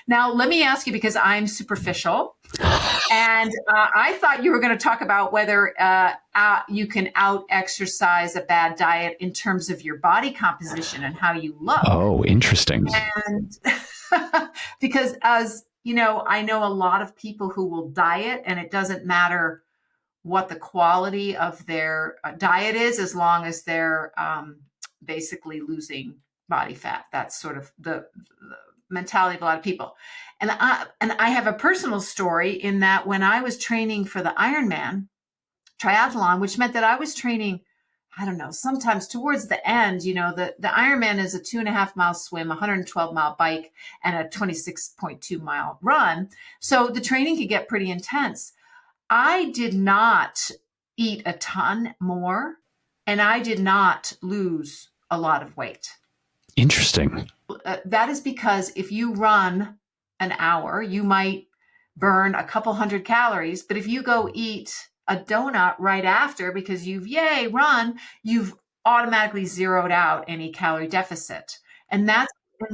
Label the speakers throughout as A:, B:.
A: Now, let me ask you, because I'm superficial, and I thought you were going to talk about whether you can out-exercise a bad diet in terms of your body composition and how you look.
B: Oh, interesting.
A: And because, as you know, I know a lot of people who will diet, and it doesn't matter what the quality of their diet is, as long as they're basically losing body fat. That's sort of the mentality of a lot of people. And I have a personal story in that when I was training for the Ironman triathlon, which meant that I was training, I don't know, sometimes towards the end, you know, the Ironman is a 2.5-mile swim, 112-mile bike, and a 26.2-mile run. So the training could get pretty intense. I did not eat a ton more, and I did not lose a lot of weight.
B: Interesting.
A: That is because if you run an hour, you might burn a couple hundred calories, but if you go eat a donut right after because you've automatically zeroed out any calorie deficit. And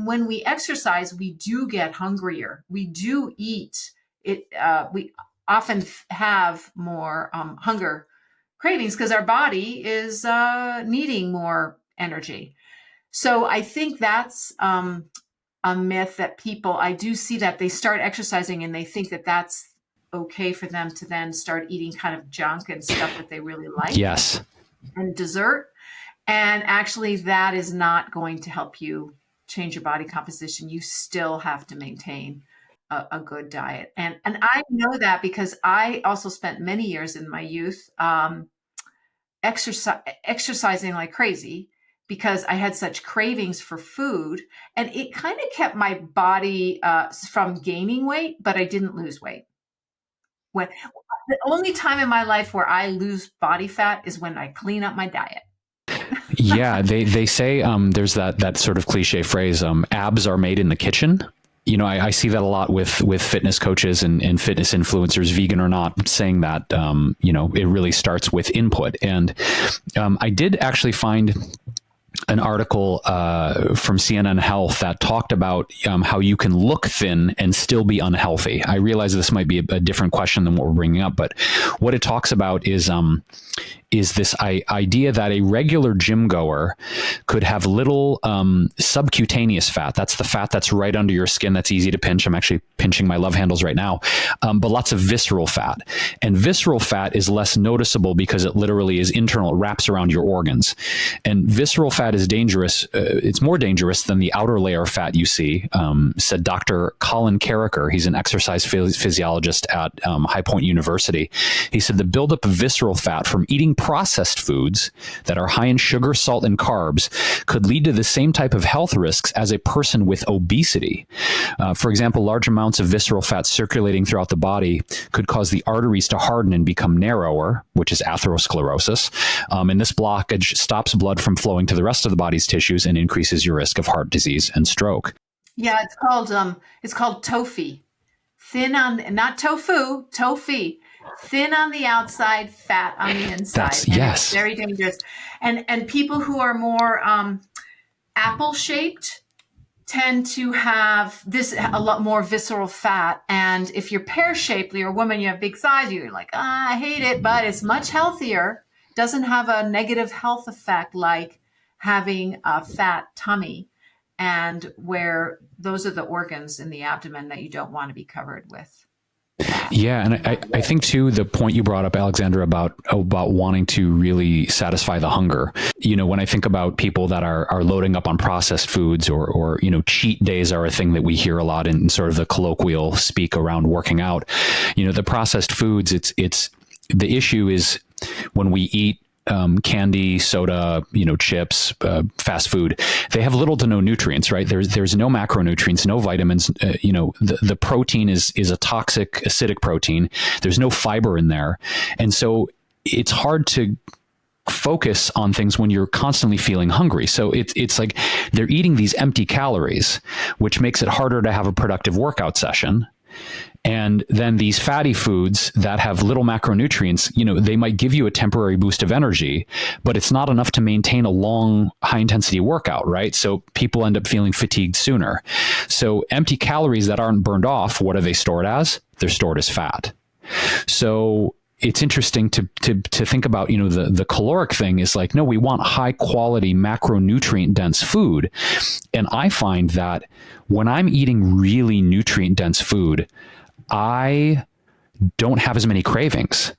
A: when we exercise, we do get hungrier. We do eat it. We often have more hunger cravings because our body is needing more energy. So I think that's a myth that I do see that they start exercising and they think that that's okay for them to then start eating kind of junk and stuff that they really like.
B: Yes.
A: And dessert. And actually that is not going to help you change your body composition. You still have to maintain a good diet. And I know that because I also spent many years in my youth exercising like crazy because I had such cravings for food, and it kind of kept my body from gaining weight, but I didn't lose weight. The only time in my life where I lose body fat is when I clean up my diet.
B: Yeah, they say there's that sort of cliche phrase, abs are made in the kitchen. You know, I see that a lot with fitness coaches and fitness influencers, vegan or not, saying that, you know, it really starts with input. And I did actually find an article from CNN Health that talked about how you can look thin and still be unhealthy. I realize this might be a different question than what we're bringing up, but what it talks about is this idea that a regular gym goer could have little subcutaneous fat. That's the fat that's right under your skin that's easy to pinch. I'm actually pinching my love handles right now, but lots of visceral fat. And visceral fat is less noticeable because it literally is internal. It wraps around your organs. And visceral fat is dangerous. It's more dangerous than the outer layer of fat you see, said Dr. Colin Carricker. He's an exercise physiologist at High Point University. He said the buildup of visceral fat from eating processed foods that are high in sugar, salt, and carbs could lead to the same type of health risks as a person with obesity. For example, large amounts of visceral fat circulating throughout the body could cause the arteries to harden and become narrower, which is atherosclerosis. And this blockage stops blood from flowing to the rest of the body's tissues and increases your risk of heart disease and stroke.
A: Yeah, it's called TOFI. Thin on, not tofu, TOFI. Thin on the outside, fat on the inside.
B: Yes.
A: It's very dangerous. And people who are more apple-shaped tend to have a lot more visceral fat. And if you're pear-shaped, you're a woman, you have big thighs, you're like, I hate it, but it's much healthier. Doesn't have a negative health effect like having a fat tummy, and where those are the organs in the abdomen that you don't want to be covered with.
B: Yeah. And I think too, the point you brought up, Alexandra, about wanting to really satisfy the hunger. You know, when I think about people that are loading up on processed foods or, you know, cheat days are a thing that we hear a lot in sort of the colloquial speak around working out. You know, the processed foods, it's the issue is when we eat candy, soda, you know, chips, fast food, they have little to no nutrients, right? There's no macronutrients, no vitamins. You know, the protein is a toxic, acidic protein. There's no fiber in there. And so it's hard to focus on things when you're constantly feeling hungry. So it's like they're eating these empty calories, which makes it harder to have a productive workout session. And then these fatty foods that have little macronutrients, they might give you a temporary boost of energy, but it's not enough to maintain a long, high intensity workout, right? So people end up feeling fatigued sooner. So empty calories that aren't burned off, what are they stored as? They're stored as fat. So it's interesting to think about, the caloric thing is like, no, we want high quality macronutrient dense food. And I find that when I'm eating really nutrient dense food, I don't have as many cravings,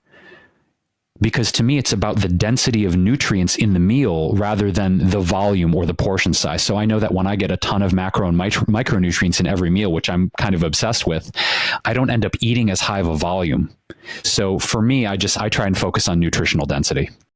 B: because to me, it's about the density of nutrients in the meal rather than the volume or the portion size. So I know that when I get a ton of macro and micronutrients in every meal, which I'm kind of obsessed with, I don't end up eating as high of a volume. So for me, I try and focus on nutritional density.